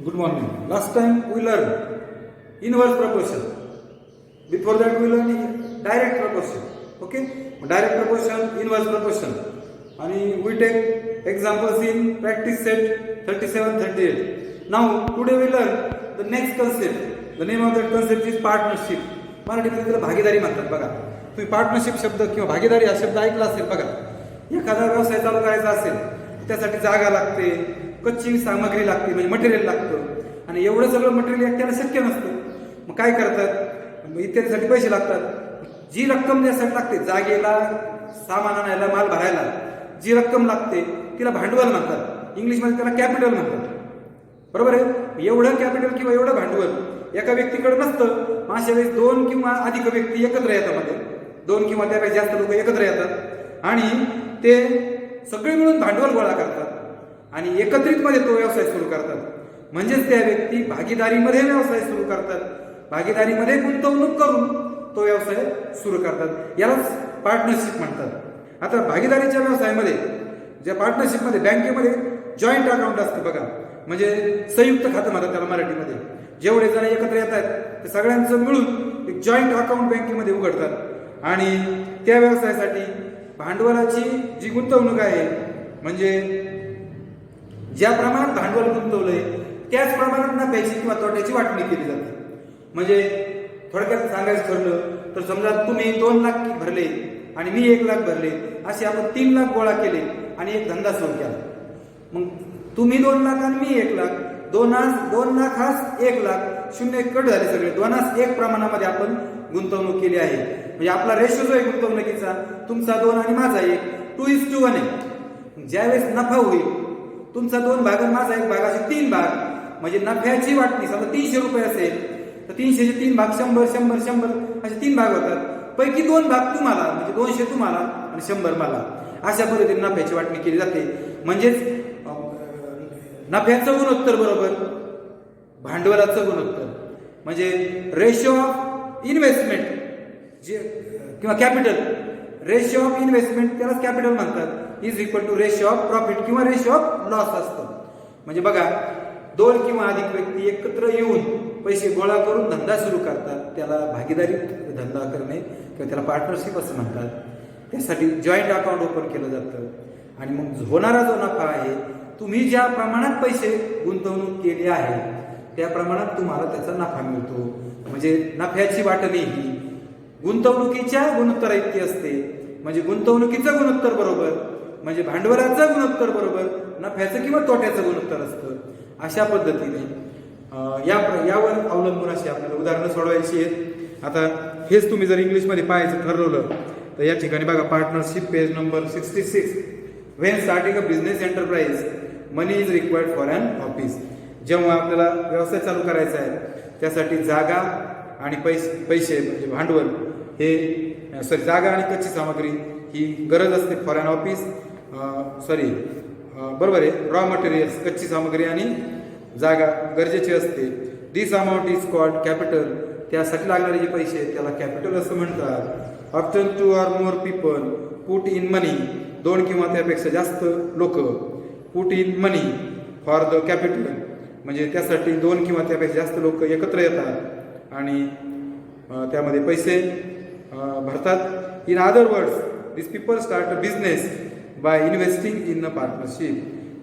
Good morning. Last time we learned inverse proportion. Before that we learned direct proportion. Okay? Direct proportion, inverse proportion. And we take examples in practice set 37-38. Now today we learn the next concept. The name of that concept is partnership. मराठीमध्ये त्याला भागीदारी म्हणतात बघा. तुम्ही partnership शब्द किंवा भागीदारी हा शब्द ऐकला असेल बघा. एखादा व्यवसाय चालू करायचा असेल त्यासाठी जागा लागते, कच्ची सामग्री लागते म्हणजे मटेरियल लागतं आणि एवढं सगळं मटेरियल एकट्याला शक्य नसतं. मग काय करतात, इत्यादीसाठी पैसे लागतात. जी रक्कम त्यासाठी लागते, जागेला, सामान आणायला, माल भरायला जी रक्कम लागते तिला भांडवल म्हणतात. इंग्लिशमध्ये त्याला कॅपिटल म्हणतात. बरोबर आहे. एवढं कॅपिटल किंवा एवढं भांडवल एका व्यक्तीकडे नसतं. अशा वेळेस दोन किंवा अधिक व्यक्ती एकत्र येतात, मध्ये दोन किंवा त्यापेक्षा जास्त लोक एकत्र येतात आणि ते सगळे मिळून भांडवल गोळा करतात आणि एकत्रितमध्ये तो व्यवसाय सुरू करतात. म्हणजेच त्या व्यक्ती भागीदारीमध्ये व्यवसाय सुरू करतात, भागीदारीमध्ये गुंतवणूक करून तो व्यवसाय सुरू करतात. यालाच पार्टनरशिप म्हणतात. आता भागीदारीच्या व्यवसायामध्ये, ज्या पार्टनरशिपमध्ये बँकेमध्ये जॉईंट अकाउंट असते बघा, म्हणजे संयुक्त खातं म्हणतात त्याला मराठीमध्ये. जेवढे जण एकत्र येत आहेत ते सगळ्यांचं मिळून एक जॉईंट अकाउंट बँकेमध्ये उघडतात आणि त्या व्यवसायासाठी भांडवलाची जी गुंतवणूक आहे, म्हणजे ज्या प्रमाणात भांडवल गुंतवलंय त्याच प्रमाणात नफ्याची किंवा तोट्याची वाटणी केली जाते. म्हणजे थोडक्यात सांगायचं ठरलं तर समजा तुम्ही 2 लाख भरले आणि मी 1 लाख भरले, असे आपण 3 लाख गोळा केले आणि एक धंदा सुरू केला. मग तुम्ही 2 लाख आणि मी 1 लाख, 2 लाख हा 1 लाख, शून्य कट झाले सगळे. 2:1 प्रमाणामध्ये आपण गुंतवणूक केली आहे. म्हणजे आपला रेशो जो आहे गुंतवणुकीचा, तुमचा 2 आणि माझा 1, 2:1 आहे. ज्यावेळेस नफा होईल, तुमचा 2 भाग आणि माझा 1 भाग, असे 3 भाग, म्हणजे नफ्याची वाटणी. समजा 300 रुपये असेल तर 300चे 3 भाग 100, 100, 100 असे 3 भाग होतात. पैकी 2 भाग तुम्हाला, म्हणजे 200 तुम्हाला आणि 100 मला. अशा पद्धतीने नफ्याची वाटणी केली जाते. म्हणजेच नफ्याचं गुणोत्तर बरोबर भांडवलाचं गुणोत्तर, म्हणजे रेशो ऑफ इन्व्हेस्टमेंट जे किंवा कॅपिटल, रेशो ऑफ इन्व्हेस्टमेंट त्यालाच कॅपिटल म्हणतात, is equal to ratio of profit किंवा रेशो ऑफ लॉस असतं. म्हणजे बघा, 2 किंवा अधिक व्यक्ती एकत्र येऊन पैसे गोळा करून धंदा सुरू करतात, त्याला भागीदारी धंदा करणे किंवा त्याला पार्टनरशिप असं म्हणतात. त्यासाठी जॉईंट अकाउंट ओपन केलं जातं आणि मग होणारा जो नफा आहे, तुम्ही ज्या प्रमाणात पैसे गुंतवणूक केली आहे त्या प्रमाणात तुम्हाला त्याचा नफा मिळतो. म्हणजे नफ्याची वाटणी ही गुंतवणुकीच्या गुणोत्तरा इतकी असते. म्हणजे गुंतवणुकीचं गुणोत्तर बरोबर म्हणजे भांडवलाचं गुणोत्तर बरोबर नफ्याचं किंवा तोट्याचं गुणोत्तर असतं. अशा पद्धतीने यावर अवलंबून अशी आपल्याला उदाहरणं सोडवायची आहेत. आता हेच तुम्ही जर इंग्लिशमध्ये पाहायचं ठरवलं तर या ठिकाणी बघा, partnership page number 66. When starting a business enterprise money is required for an office. जेव्हा आपल्याला व्यवसाय चालू करायचा आहे त्यासाठी जागा आणि पैसे म्हणजे भांडवल हे जागा आणि कच्ची सामग्री ही गरज असते फॉर अन ऑफिस. बरोबर आहे. रॉ मटेरियल्स, कच्ची सामग्री आणि जागा गरजेची असते. दिस अमाऊंट इज कॉल्ड कॅपिटल. त्यासाठी लागणारे जे पैसे आहेत त्याला कॅपिटल असं म्हणतात. Often 2 or more people put in money. 2 किंवा त्यापेक्षा जास्त लोक put in money for the capital. म्हणजे त्यासाठी 2 किंवा त्यापेक्षा जास्त लोक एकत्र येतात आणि त्यामध्ये पैसे भरतात. In other words, this people start a business by investing in a partnership.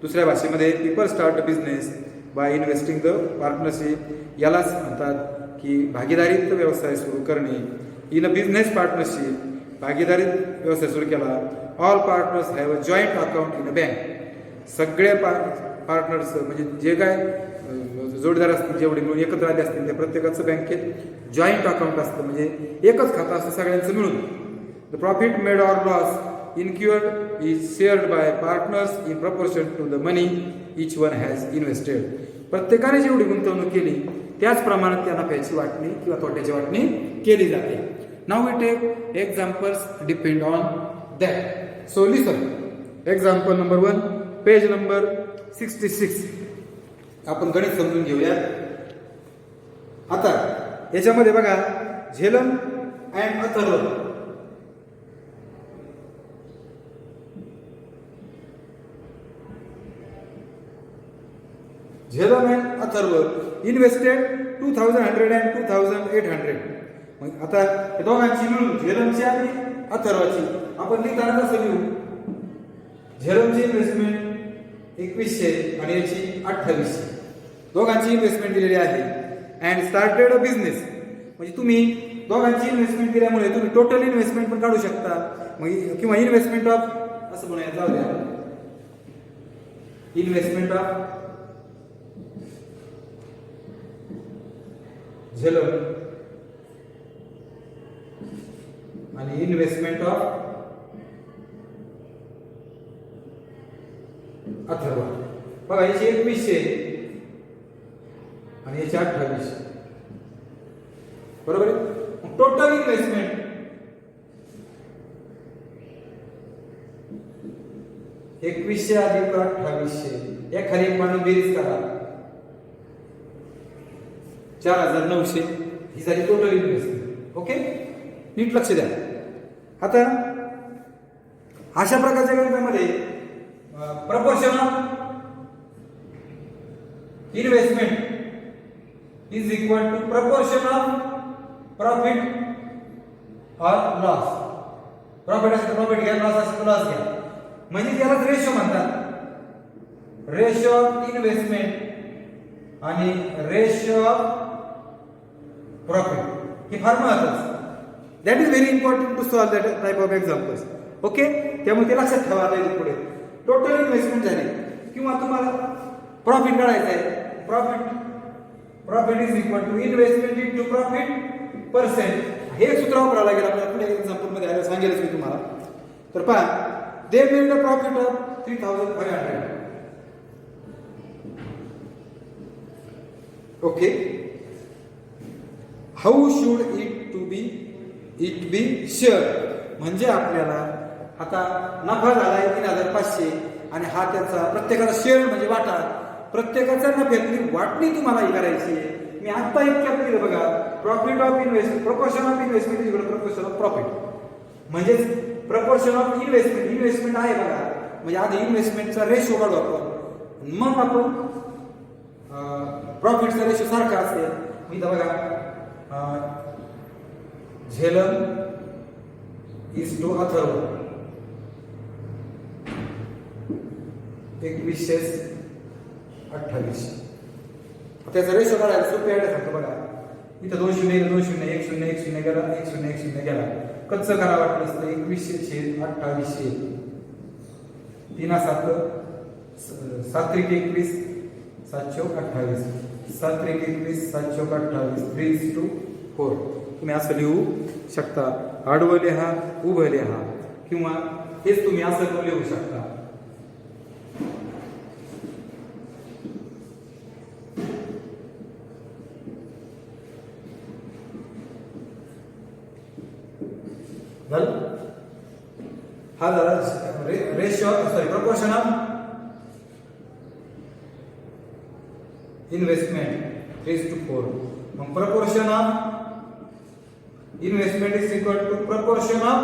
दुसऱ्या भाषेमध्ये people start a business by investing the partnership. यालाच म्हणतात की भागीदारीत व्यवसाय सुरू करणे. इन अ बिझनेस पार्टनरशिप, भागीदारीत व्यवसाय सुरू केला. All partners have a joint account in a bank. सगळे पार्टनर्स म्हणजे जे काय जोडीदार असतील, जेवढे मिळून एकत्र आले असतील, त्या प्रत्येकाचं बँकेत जॉईंट अकाउंट असतं, म्हणजे एकच खातं असतं सगळ्यांचं मिळून. The profit made or loss incurred is shared by partners in proportion to the money each one has invested. प्रत्येकाने जेवढी गुंतवणूक केली त्याच प्रमाणात त्या नफ्याची वाटणी किंवा तोट्याची वाटणी केली जाते. Now we take examples depend on that. So listen. Example number 1, page number 66. आपण गणित समजून घेऊया. आता याच्यामध्ये बघा, Jhelum and Atharva Jhelum and Atharva invested 2100 and 2800. मग आता या दोघांची मिळून झेलमची आणि अथर्वाची आपण लिहिताना कसं लिहू? झेलमची इन्व्हेस्टमेंट 2100 आणि याची 2800. दोघांची इन्व्हेस्टमेंट दिलेली आहे. अँड स्टार्टेड अ बिझनेस, म्हणजे तुम्ही दोघांची इन्व्हेस्टमेंट दिल्यामुळे तुम्ही टोटल इन्व्हेस्टमेंट पण काढू शकता. मग किंवा इन्व्हेस्टमेंट ऑफ असं म्हणूया, जाऊ द्या, इन्व्हेस्टमेंट ऑफ झेलम आणि इन्व्हेस्टमेंट ऑफ अथर्व. बघा याची 2100 आणि याची 2800, बरोबर आहे. टोटल इन्व्हेस्टमेंट 2100 अधिक 2800 या खाली एक मानून बेरीज करा, 4900 ही झाली टोटल इन्व्हेस्टमेंट. ओके, नीट लक्ष द्या. आता अशा प्रकारच्या गणितामध्ये proportion of investment is equal to proportion of profit और लॉस. प्रॉफिट असेल प्रॉफिट घ्या, लॉस असेल लॉस घ्या, म्हणजे याला रेशो म्हणतात. रेशो ऑफ इन्व्हेस्टमेंट आणि रेशो ऑफ प्रॉफिट हे फार महत्वाचं. That is very important to solve that type of examples. Okay, त्यामुळे ते लक्षात ठेवा. आता पुढे टोटल इन्व्हेस्टमेंट झाली किंवा तुम्हाला प्रॉफिट काढायचं आहे, profit is equal to investment into profit percent. हे सूत्र वापरावं लागेल आपल्याला. पुढे एक्झाम्पल मध्ये आलं सांगेलच मी तुम्हाला. तर पहा, दे made a profit of 3500. Okay, how should it be share, म्हणजे आपल्याला आता नफा झालाय 3500 आणि हा त्याचा प्रत्येकाचा शेअर म्हणजे वाटा, प्रत्येकाच्या नफ्यातली वाटणी तुम्हाला ही करायची आहे. मी आता इतक्यात केलं बघा, profit of investment, proportion of investment is equal to proportion of profit. म्हणजे प्रपोर्शन ऑफ इन्व्हेस्टमेंट आहे बघा, म्हणजे आधी इन्व्हेस्टमेंटचा रेशो काढू आपण, मग आपण प्रॉफिटचा रेशो सारखा असेल. मी तर बघा, झेलम इज टू अथर्व 2100 2800. त्याचा रेशो काढायला सोपे आहे सांगतो बघा. इथं 2 0 2 0 1 0 1 0 गेला, 1 0 1 0 गेला. कच्चं करा वाटलं असतं 2100 2800 3 7 7 त्रिक 21 728 7 त्रिक 21 728 3:4. तुम्ही असं लिहू शकता. आडवं लिहा, उभं लिहा, किंवा हेच तुम्ही असं लिहू शकता. हा झाला ratio, sorry proportion of investment 3:4. मग proportion of investment is equal to proportion of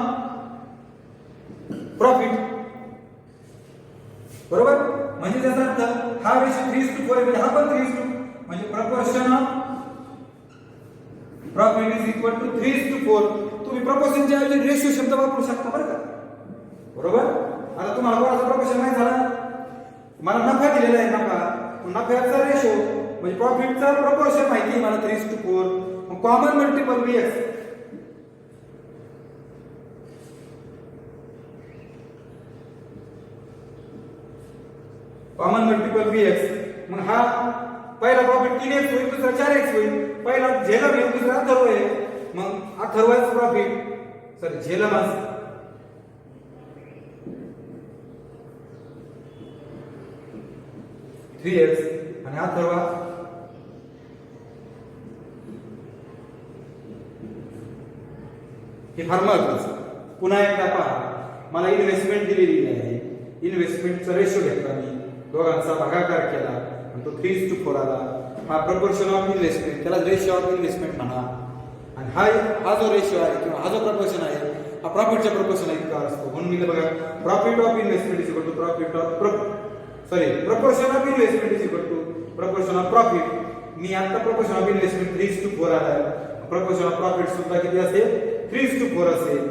profit. बरोबर, म्हणजे त्याचा अर्थ हा रेशो 3:4 म्हणजे हा पण 3:2, म्हणजे proportion of profit is equal to 3:4. तुम्ही प्रपोर्शनच्या ऐवजी रेशो शब्द वापरू शकता बरं का. बरोबर, आता तुम्हाला कोणाचा प्रपोर्शन नाही झाला, मला नफा दिलेला आहे, नफ्याचा रेशो म्हणजे प्रॉफिटचा प्रपोर्शन माहिती आहे मला 3:4. मग common multiple VX, common multiple VX. मग हा पहिला प्रॉफिट 3x होईल, दुसरा 4x होईल. पहिला झेलम आहे, दुसरा अथर्व आहे. मग अथर्वाचं प्रॉफिट, सॉरी झेलम 3x आणि अथर्वा हे फार महत्वाचं. पुन्हा एकदा पहा, मला इन्व्हेस्टमेंट दिलेली आहे, इन्व्हेस्टमेंटचा रेशो घेतला मी, दोघांचा भागाकार केला आणि तो 3:4 आला. हा प्रपोर्शन ऑफ इन्व्हेस्टमेंट, त्याला रेशो ऑफ इन्व्हेस्टमेंट म्हणा. आणि हा जो रेशो आहे किंवा हा जो प्रपोर्शन आहे, हा प्रॉफिटच्या प्रपोर्शन इतका असतो. म्हणून मी बघा, profit of investment is equal to profit of proportion of investment is equal to proportion profit मी आता प्रोपोर्शन ऑफ इन्व्हेस्टमेंट 3:4 आला. प्रोपोर्शन ऑफ प्रॉफिट सुद्धा किती असेल 3:4 असेल.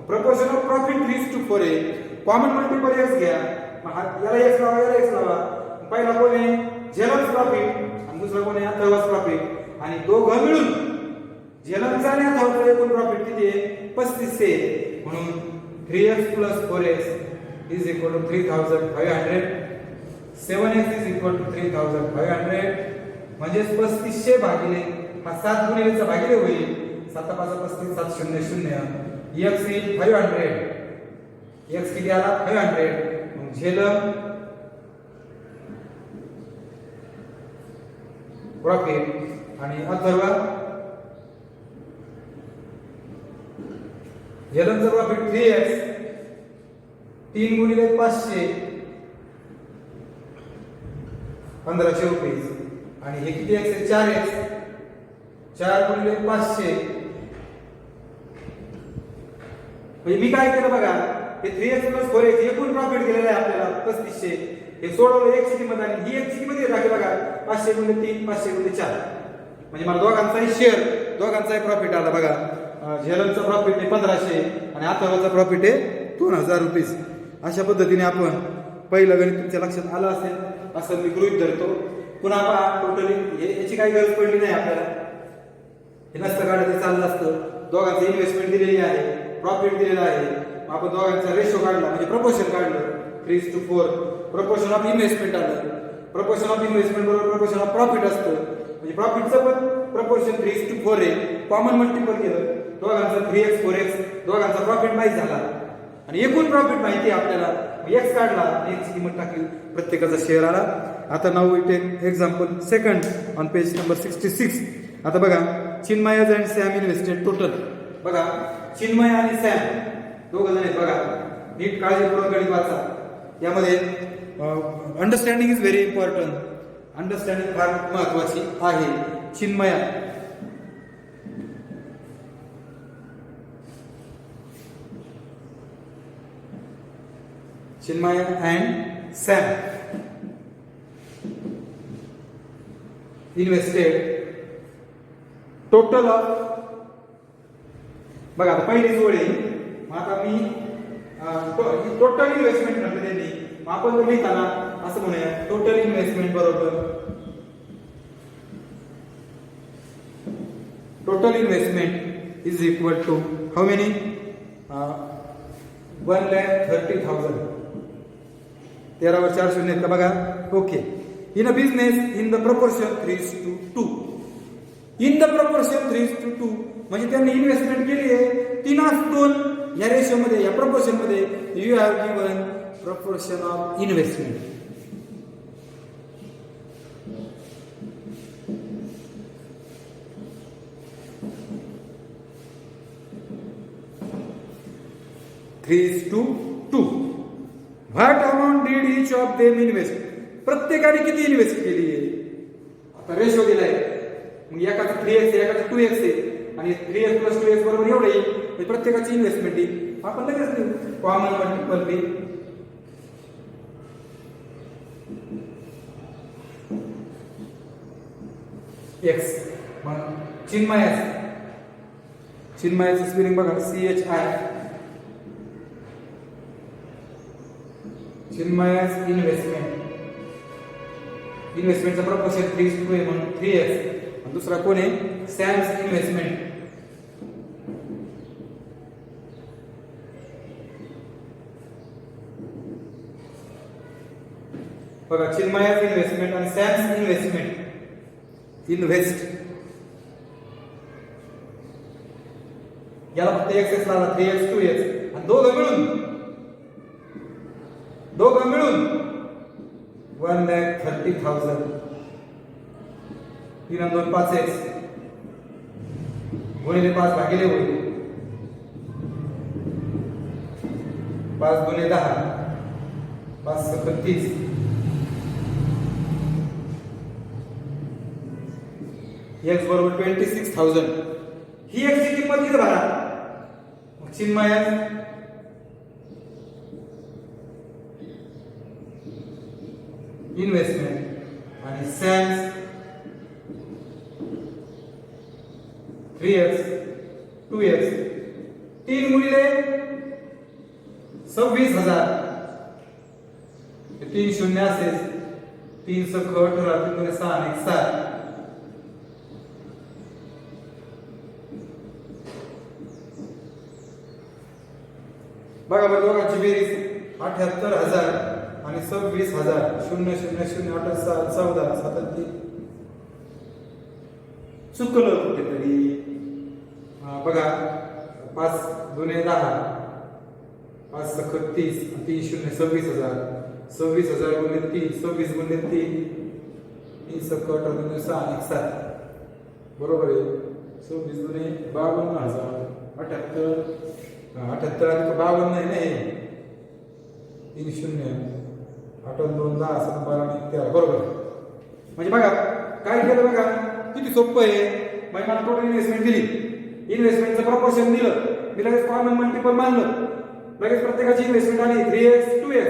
प्रोपोर्शन ऑफ प्रॉफिट 3:4 आहे. कॉमन मल्टिपल एक्स घ्या. याला एक्स लावा याला एक्स लावा. पहिला कोण आहे झेलन्स प्रॉफिट आणि दुसरा कोण आहे अथर्वस प्रॉफिट आणि दोघं मिळून झेलन्सचा आणि अथर्वसचा एकूण प्रॉफिट किती आहे 35 आहे. म्हणून 3x + 4x = 3500. 7x = 3500 म्हणजे 3500 भागिले हा 7 गुणिले चा भागिले होईल. 7 5 35 700 x येईल 500. x किती आला 500. मग झेलम प्रॉफिट आणि अथर्व झेलमचा प्रॉफिट 3x 3 गुणिले 500 1500 रुपये आणि हे किती x आहे 4x 4 गुणिले 500 म्हणजे मी काय केलं बघा हे 3x + 4x एकूण प्रॉफिट गेलेलं आहे आपल्याला 3500. हे सोडवलं x ची किंमत आणि ही x ची किंमत येत आहे बघा 500 × 3 500 × 4 म्हणजे मला दोघांचाही शेअर दोघांचाही प्रॉफिट आला बघा. झेलमचा प्रॉफिट आहे 1500 आणि अथर्वचा प्रॉफिट आहे 2000 रुपये. अशा पद्धतीने आपण पहिलं गणित तुमच्या लक्षात आलं असेल असं मी गृहीत धरतो. पुन्हा पहा टोटली याची काही गरज पडली नाही आपल्याला. हे नसतं काढायचं चाललं असतं. दोघांचं इन्व्हेस्टमेंट दिलेली आहे प्रॉफिट दिलेला आहे. आपण दोघांचा रेशो काढला म्हणजे प्रपोर्शन काढलं 3:4. प्रोपोर्शन ऑफ इन्व्हेस्टमेंट आलं. प्रोपोर्शन ऑफ इन्व्हेस्टमेंट बरोबर प्रोपोर्शन ऑफ प्रॉफिट असतं म्हणजे प्रॉफिटचं पण प्रोपोर्शन 3:4 आहे. कॉमन मल्टिपल केलं दोघांचा 3x 4x दोघांचा प्रॉफिट माहित झाला आणि एकूण प्रॉफिट माहिती आपल्याला x काढला x ची किंमत टाकली प्रत्येकाचा शेअर आला. आता now we take example second on page number 66. आता बघा Chinmay and Sam invested total. बघा चिन्मय आणि सॅम दोघ जण आहेत बघा. नीट काळजीपूर्वक गणित वाचा. यामध्ये understanding is very important. Understanding फार महत्वाची आहे. Chinmay Chinmay and Sam invested total of बघा आता पहिली जोड आहे. मग आता मी टोटल इन्व्हेस्टमेंट म्हटलं त्यांनी. मग आपण जर लिहिताना असं म्हणूया टोटल इन्व्हेस्टमेंट बरोबर total investment is equal to how many 1,30,000. 13 वर 4 शून्य का बघा. Okay. In a business in the proportion 3:2. In the proportion 3:2 म्हणजे त्यांनी इन्व्हेस्टमेंट केली आहे 3:2 या रेशो मध्ये या प्रपोर्शन मध्ये. You have given proportion of investment. (3:2). What amount did each of them invest. प्रत्येकाने किती इन्व्हेस्ट केली आहे आता रेशो दिलाय. मग एकाचं 3x एकाचं 2x आहे आणि 3x + 2x बरोबर एवढं येईल म्हणजे प्रत्येकाची इन्व्हेस्टमेंट येईल. आपण लगेच लिहू कॉमन मल्टिपल बी x. मग चिन्मयाचं स्पेलिंग बघा CHI. चिन्मयाच इन्व्हेस्टमेंटचा प्रपोर्शन 3:2 आहे म्हणून 3x. आणि दुसरा कोण आहे सॅम्स इन्व्हेस्टमेंट. बघा चिन्मयाच इन्व्हेस्टमेंट आणि सॅम्स इन्व्हेस्टमेंट इन्व्हेस्ट याला फक्त x लावला 3x 2x आणि दोघं मिळून 1,30,000. 3 आणि 2 5x गुणिले 5 भागिले होईल 5 गुणिले 10 5 36. x बरोबर 26,000. ही x ची किंमत किती भरा. चिन्मयात इन्व्हेस्टमेंट आणि सॅम्स 3x 2x 3 गुणिले 26,000 3 शून्य असेल 3 सख 18 3 गुणिले 6 आणि 7 बघा बरं दोघांची बेरीज 78,000 आणि 26,000 0 0 0 8 7 14 7 चुकलं कुठेतरी बघा 5 दुने 10 5 सख 30 3 शून्य 26,000 26,000 गुणिले 3 26 गुणिले 3 3 सख 18 गुणिले 6 आणि 7 बरोबर आहे 26 दुने 52,000 78 आणि 52 नाही ना हे 3 शून्य 8 2 10 7 12 आणि 13 बरोबर म्हणजे बघा काय केलं बघा किती सोपं आहे म्हणजे मला टोटल इन्व्हेस्टमेंट दिली इन्व्हेस्टमेंटचं प्रपोर्शन दिलं मी लगेच कॉमन मल्टिपल मानलं लगेच प्रत्येकाची इन्व्हेस्टमेंट आली 3x 2x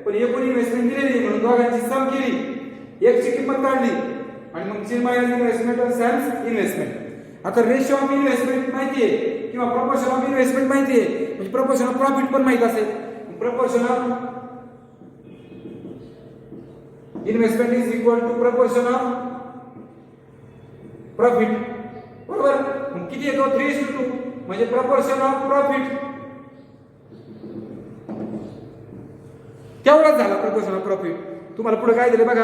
पण एकूण इन्व्हेस्टमेंट दिलेली म्हणून दोघांची सम केली एकची किंमत काढली आणि मग चिन्मयाची इन्व्हेस्टमेंट आणि सॅम्स इन्व्हेस्टमेंट आता रेशो ऑफ इन्व्हेस्टमेंट माहिती आहे किंवा प्रपोर्शन ऑफ इन्व्हेस्टमेंट माहिती आहे म्हणजे प्रपोर्शन ऑफ प्रॉफिट पण माहित असेल proportion of investment is equal to proportion of profit बरोबर मग किती येतो 3:2 म्हणजे प्रपोर्शन ऑफ प्रॉफिट तेवढाच झाला प्रपोर्शन ऑफ प्रॉफिट तुम्हाला पुढे काय दिले बघा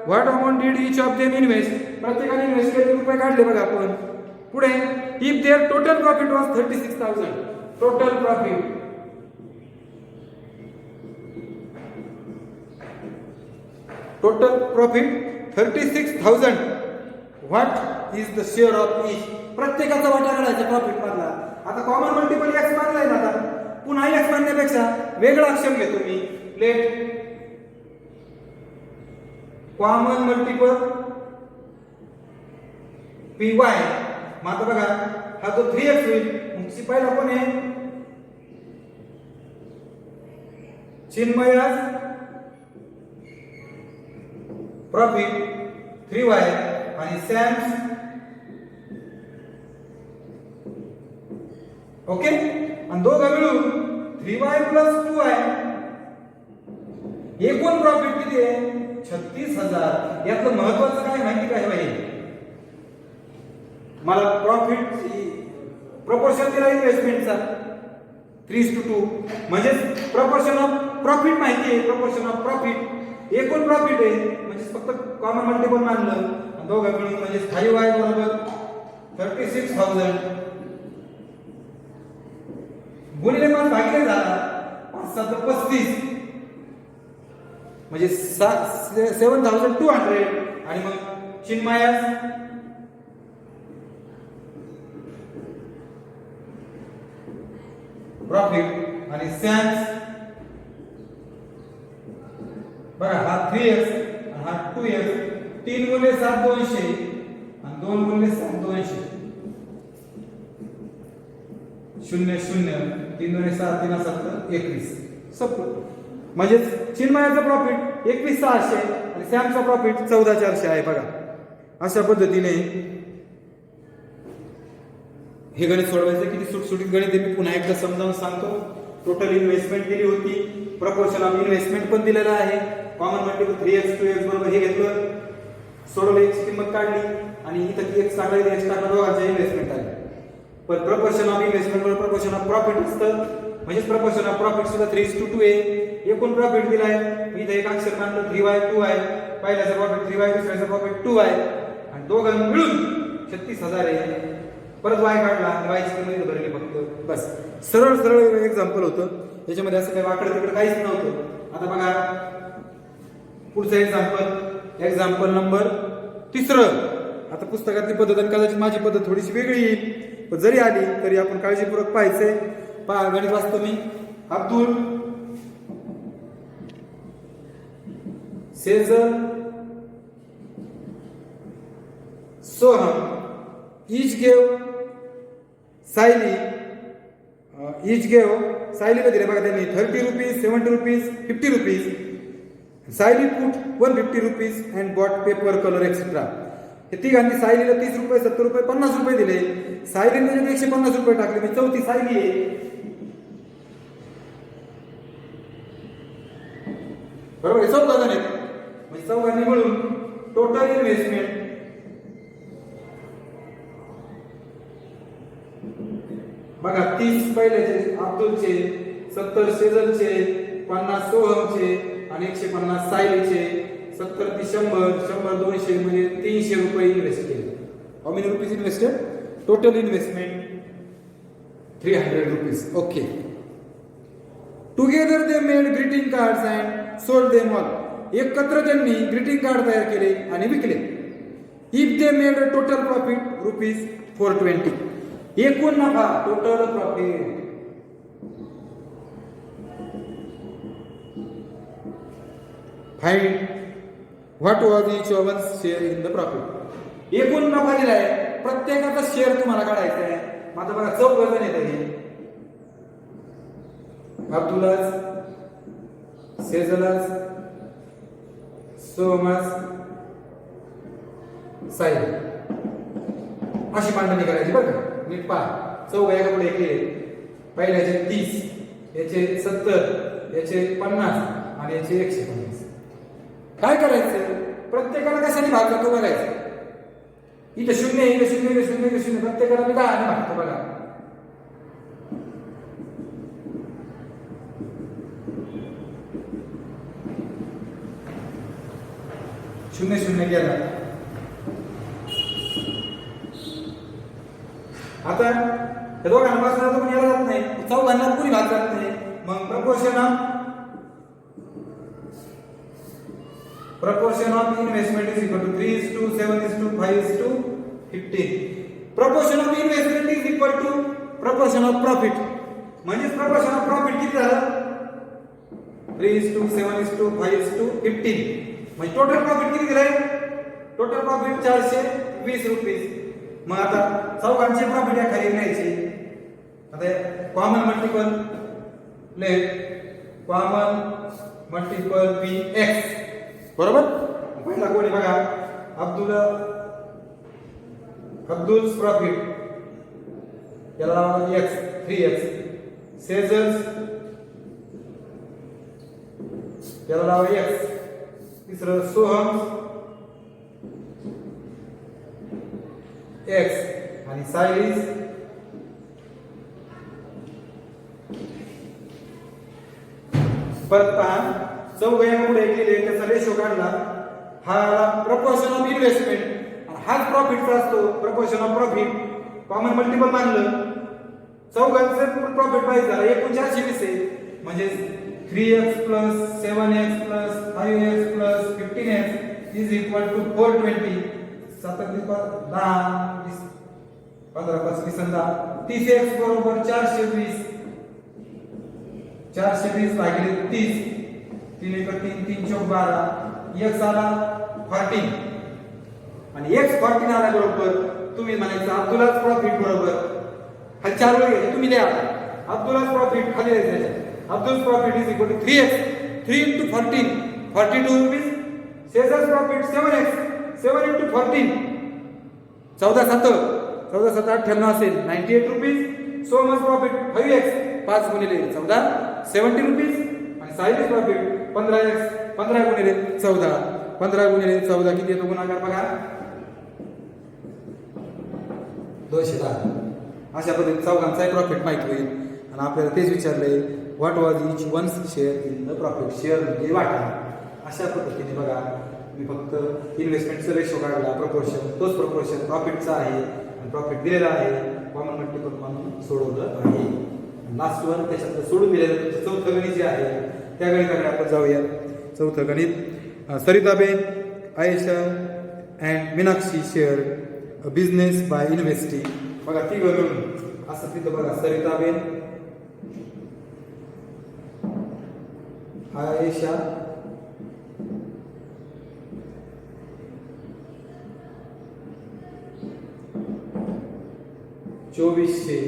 what amount did each of them invest प्रत्येकाने इन्व्हेस्ट केलेले रुपये काढले बघा आपण पुढे if there total profit was 36,000 total profit profit 36,000 what is the share of each प्रत्येकाचा वाटा काढायचा प्रॉफिट मधला आता कॉमन मल्टिपल x मानलाय ना आता पुन्हा x मानण्यापेक्षा वेगळा अक्षर घेतो me let common multiple py मग आता बघा हा तो 3x होईल मग पहिला कोण आहे चिन्मयास प्रॉफिट 3y आणि सॅम्स ओके आणि दोघं मिळून 3y प्लस 2y एकूण प्रॉफिट किती आहे 36,000 यातलं महत्वाचं काय माहिती काय भाई मला प्रॉफिट प्रपोर्शन दिला इन्व्हेस्टमेंटचा 3:2 म्हणजे प्रपोर्शन ऑफ प्रॉफिट माहिती आहे प्रपोर्शन ऑफ प्रॉफिट एकूण प्रॉफिट आहे म्हणजे फक्त कॉमन मल्टिपल मानलं आणि दोघं मिळून म्हणजे 5y बरोबर 36,000 गुणिले 5 भागिले झाला 5 7 35 म्हणजे 7,200 आणि मग चिन्मयास प्रॉफिट आणि सॅम्स बघा हा 3x हा 2x 3 गुणिले 7 200 आणि 2 गुणिले 7 200 0 0 3 गुणिले 7 3 7 21 संपलं म्हणजे चिन्मयाचा प्रॉफिट 21,600 आणि सॅमचा प्रॉफिट 14,400 आहे बघा अशा पद्धतीने हे गणित सोडवायचं किती सुटसुटीत गणित आहे मी पुन्हा एकदा समजावून सांगतो टोटल इन्व्हेस्टमेंट दिली होती प्रपोर्शन ऑफ इन्व्हेस्टमेंट पण दिलेला आहे कॉमन मल्टिपल 3x 2x बरोबर हे घेतलं सोडवलं x ची किंमत काढली आणि इथं x टाकलं x टाकलं दोघांचे इन्व्हेस्टमेंट आले पण प्रपोर्शन ऑफ इन्व्हेस्टमेंट बरोबर प्रपोर्शन ऑफ प्रॉफिट असतं म्हणजे प्रपोर्शन ऑफ प्रॉफिट सुद्धा 3:2 आहे एकूण प्रॉफिट दिलाय इथं एक अक्षर मानलं 3y 2y पहिल्याचं प्रॉफिट 3y दुसऱ्याचं प्रॉफिट 2y आणि दोघां मिळून 36,000 आहे परत y काढला y ची किंमत भरली फक्त बस सरळ सरळ एक्झाम्पल होतं याच्यामध्ये असं काही वाकडं तिकडं काहीच नव्हतं आता बघा पुढचं एक्झाम्पल नंबर 3 आता पुस्तकातली पद्धत आणि कदाचित माझी पद्धत थोडीशी वेगळी येईल पण जरी आली तरी आपण काळजीपूर्वक पाहायचंय पहा गणित वाचतो मी अब्दुल सेजल सोहम each gave सायलीला दिले बघा त्यांनी 30 rupees 70 rupees 50 rupees Sayali put 150 rupees and bought paper colour etcetera हे तिघांनी सायलीला 30 रुपये 70 रुपये 50 रुपये दिले. सायलीने त्याच्यात 150 रुपये टाकले. मी चौथी सायली आहे. बरोबर आहे. 14 जण आहेत म्हणजे 14 मिळून टोटल इन्व्हेस्टमेंट बघा 30 पहिल्याचे अब्दुलचे, 70 शेजलचे, 50 सोहमचे आणि 150 सायलीचे, 70 ते 100, 100 200 म्हणजे 300 रुपये इन्व्हेस्ट केले. How many rupees invested? Total investment 300 rupees. Okay. Together they made greeting cards and sold them all. एकत्र त्यांनी ग्रीटिंग कार्ड तयार केले आणि विकले. If they made a total profit rupees 420. एकूण नफा total profit find what was each one's share in the profit. एकूण नफा दिलाय, प्रत्येकाचा शेअर तुम्हाला काढायचा आहे. आता बघा 14 जण येत. अब्दुलाज, सेजलाज, सोहमाज, साहिल अशी मांडणी करायची बरं का. नीट पहा. 14 एका पुढे केले. पहिल्याचे 30, याचे 70, याचे 50 आणि याचे 150. काय करायचं? प्रत्येकाला कशाने भाग करतो बघायचं. इथं 0, इथं 0, इथं 0, इथं 0, प्रत्येकाला मी 10 ने भागतो बघा. शून्य शून्य गेला. आता या दोघांना बसला तर कोणी याला जात नाही. 14 कोणी भाग जात नाही. मग proportion of investment is equal to 3:7:5:15. proportion of investment is equal to proportion of profit. म्हणजे proportion of profit किती झालं? 3:7:5:15. म्हणजे टोटल प्रॉफिट किती दिलंय? Total profit 420 rupees. मग आता चौघांचे प्रॉफिट या खाली घ्यायचे. आता common multiple late common multiple P x. बरोबर. पहिला कोणी बघा. अब्दुल्स प्रॉफिट याला x 3x. सेजल्स याला लावा x. तिसरं सोहम x आणि सायलीज परत पहा. 14 पुढे केले त्याचा रेशो काढला. हा प्रपोर्शन ऑफ इन्व्हेस्टमेंट हाच प्रॉफिटचा असतो. Proportion of profit common multiple मानलं. 14 प्रॉफिट पाहिजे झाला. एकूण 420 आहे. म्हणजे 3x plus 7x plus 5x plus 15x is equal to 420. 7 10 15 25 30x बरोबर 420. 420 भागिले 30. 3 1 3 3 4 12. x आला 14 आणि x 14 आला बरोबर तुम्ही म्हणायचं अब्दुल्लाच प्रॉफिट बरोबर. हा 4 वेळ घ्यायचे तुम्ही लिहा. अब्दुल्लाच प्रॉफिट खाली द्यायचं. Abdul's profit is equal to 3x. 3 into 14 42 rupees. Caesar's profit 7x. 7 into 14 14 7 98 असेल 98 रुपीज. सोमस प्रॉफिट 5x 5 गुणिले 14 70 रुपीज. आणि सायलीस प्रॉफिट 15x 15 गुणिले 14 15 गुणिले 14 किती येतो गुणाकार बघा 210. अशा पद्धतीने चौघांचाही प्रॉफिट माहिती होईल. आणि आपल्याला तेच विचारलंय what was each one's share in the profit. Share म्हणजे वाटा. अशा पद्धतीने बघा मी फक्त इन्व्हेस्टमेंटचा रेशो काढला. प्रपोर्शन तोच प्रपोर्शन प्रॉफिटचा आहे आणि प्रॉफिट दिलेला आहे. कॉमन मल्टिपल म्हणून सोडवलं आहे. लास्ट वन त्याच्यात सोडून दिलेलं तुमचं चौथं गणित जे आहे त्या गणिताकडे आपण जाऊया. चौथं गणित. Saritaben Ayesha and Meenakshi share a business by investing. बघा ती घरून असं तिथं बघा सरिताबेन आयशा चोवीसशे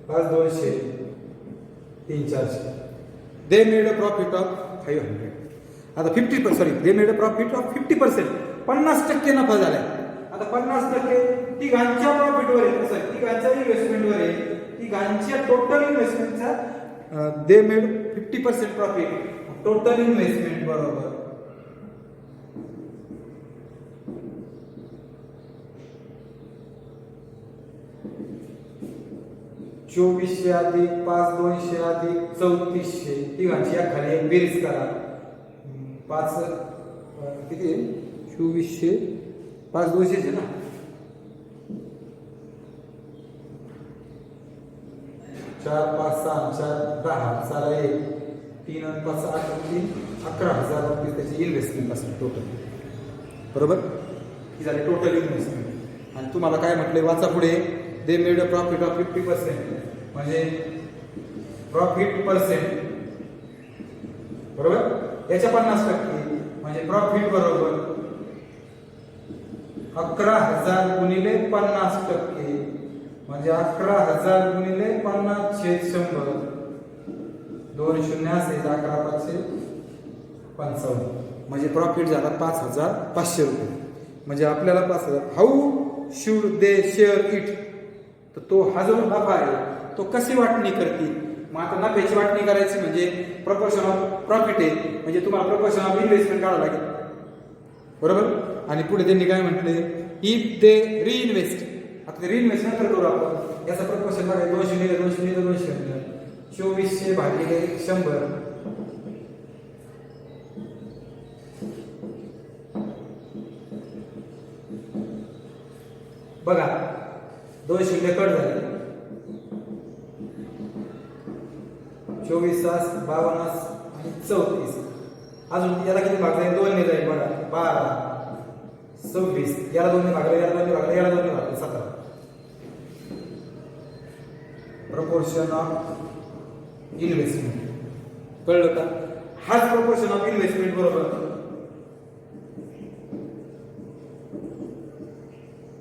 5 200 3 400. They made a profit of 500. आता 50% they made a profit of 50%, 50% नफा झालाय. आता 50% तिघांच्या प्रॉफिटवर आहे, सॉरी तिघांच्या इन्व्हेस्टमेंटवर आहे, तिघांच्या टोटल इन्व्हेस्टमेंटचा they made 50% profit, total investment बरोबर 2400 अधिक 5200 अधिक 3400, तिघांची खाली एक बेरीज करा. 5 किती आहे? 2400 5200 आहे ना. 4 5 6 4 10 सारा 1 3 आणि 5 8 3 11,000 रुपये त्याची इन्व्हेस्टमेंट असेल टोटल, बरोबर. ही झाली टोटल इन्व्हेस्टमेंट. आणि तुम्हाला काय म्हटलंय वाचा पुढे, दे मेड अ प्रॉफिट ऑफ 50%, म्हणजे प्रॉफिट पर्सेंट बरोबर याच्या 50%, म्हणजे प्रॉफिट बरोबर 11,000 गुणिले 50%, म्हणजे 11,000 गुणिले 50/100, 2 शून्य असेल 11,555, म्हणजे प्रॉफिट झाला 5,500 रुपये. म्हणजे आपल्याला 5,000. How should they share it, तर तो हा जो नफा आहे तो कशी वाटणी करतील. मग आता नफ्याची वाटणी करायची म्हणजे प्रपोर्शन ऑफ प्रॉफिट आहे, म्हणजे तुम्हाला प्रपोर्शन ऑफ इन्व्हेस्टमेंट काढावं लागेल, बरोबर. आणि पुढे त्यांनी काय म्हटले, इफ दे रिइन्व्हेस्ट. आता ते रिइन्व्हेस्ट नंतर करू आपण. याचा प्रपोर्शन बघा, 200 200 200, 2400 भागिले 100, बघा 200 कट झाले, 24 तास 52 आणि 34. अजून याला किती भाग जाईल, 2 ने जाईल बघा, 12 26, याला 2 ने भागले, याला 2 ने भागले, याला 2 ने भागले, 17. प्रपोर्शन ऑफ इन्व्हेस्टमेंट कळलं का. हाच प्रपोर्शन ऑफ इन्व्हेस्टमेंट बरोबर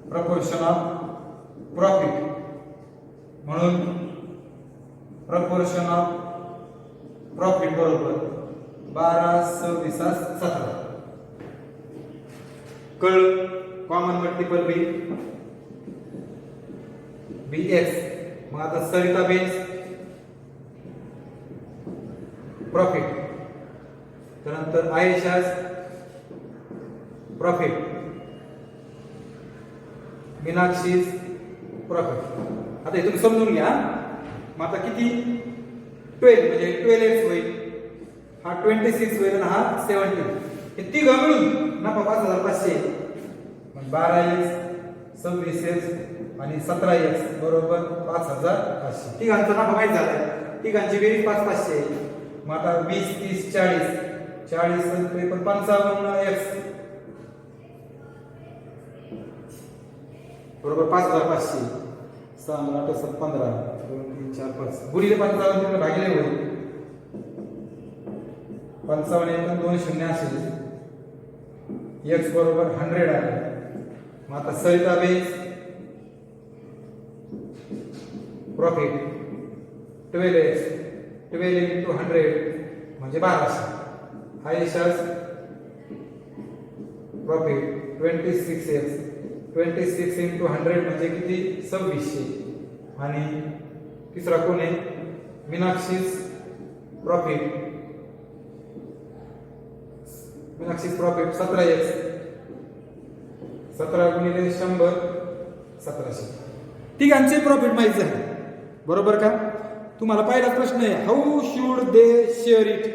प्रपोर्शन ऑफ प्रॉफिट, म्हणून प्रपोर्शन ऑफ प्रॉफिट बरोबर 12 26 17. कळ कॉमन मल्टिपल बी एक्स. मग आता सरिता बेन्स प्रॉफिट, त्यानंतर आयेशाज प्रॉफिट, मीनाक्षीज प्रॉफिट. आता हे तुम्ही समजून घ्या. मग आता किती 12, म्हणजे 12x होईल, हा 26 होईल आणि हा 17. हे तिघ मिळून नफा 5,500, मग 12x 26x आणि 17x बरोबर 5,500. तिघांचा नफा माहीत झाला, तिघांची बेरीज 5,500. मग आता 20 30 40 40 55x बरोबर 5,500. 6 8 7 15 2 3 4 5 गुणिले 55 भागिले होईल 55 2 शून्य असेल, x बरोबर 100 आहे. मग आता Sarita Benz profit 12x 12 into 100 म्हणजे 1200. आयेशाज प्रॉफिट 26x 26 into 100 म्हणजे किती 2600. आणि तिसरा कोण आहे, मीनाक्षीज प्रॉफिट 17x 17 गुणिले 100 1700. तिघांचे प्रॉफिट माहिती झाले, बरोबर का. तुम्हाला पहिला प्रश्न आहे, how should they share it,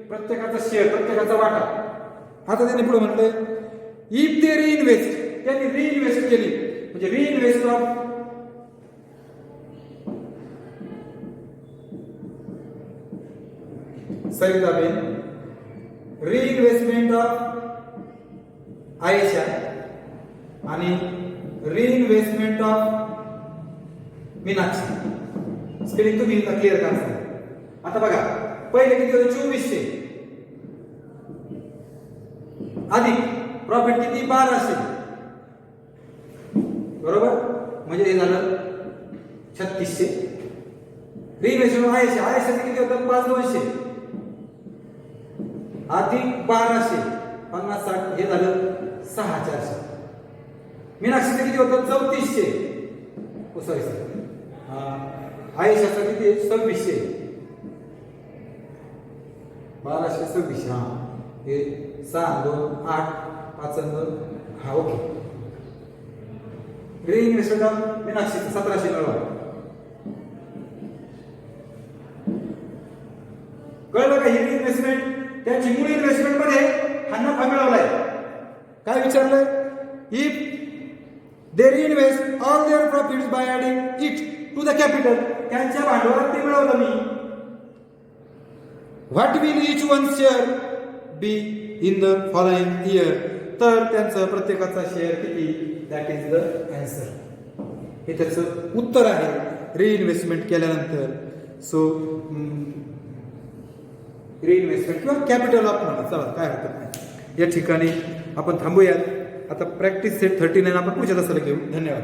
प्रत्येकाचा शेअर, प्रत्येकाचा वाटा. आता त्याने पुढे म्हटलंय, इफ दे रिइन्व्हेस्ट, त्यांनी रिइन्व्हेस्ट केली, म्हणजे रिइन्व्हेस्ट ऑफ सरिताबेन, रिइन्व्हेस्टमेंट ऑफ आयेशा आणि रिइन्व्हेस्टमेंट ऑफ मीनाक्षी. स्पेलिंग तुम्ही क्लिअर करा. आता बघा पहिले किती होते 2400 अधिक प्रॉफिट किती 1200 बरोबर, म्हणजे हे झालं 3600. रिइन्व्हेस्टमेंट आयेशा किती होतं 5200 अधिक 1200 50 60 हे झालं 6400. मीनाक्षीचं किती होतं 3400. सॉरी आयुष्याचं किती 2600. 1226 हा हे 6 2 8 5 2 हा ओके. रिइन्व्हेस्टमेंट मीनाक्षी 1700 मिळवा. कळलं का? ही इन्व्हेस्टमेंट त्यांची मूळ इन्व्हेस्टमेंट मध्ये हा नफा मिळवलाय. काय विचारलंय? If they reinvest all their profits by adding it to the capital, त्यांच्या भांडवलात ते मिळवलं मी. What will each one share be in the following year, तर त्यांचं प्रत्येकाचा शेअर किती, दॅट इज द आन्सर. हे त्याचं उत्तर आहे रिइन्व्हेस्टमेंट केल्यानंतर. सो रिइन्व्हेस्टमेंट किंवा कॅपिटल ऑफ मनी, चला काय हरकत नाही. या ठिकाणी आपण थांबूयात. आता प्रॅक्टिस सेट 39 आपण पुढच्या तासाला घेऊ. धन्यवाद.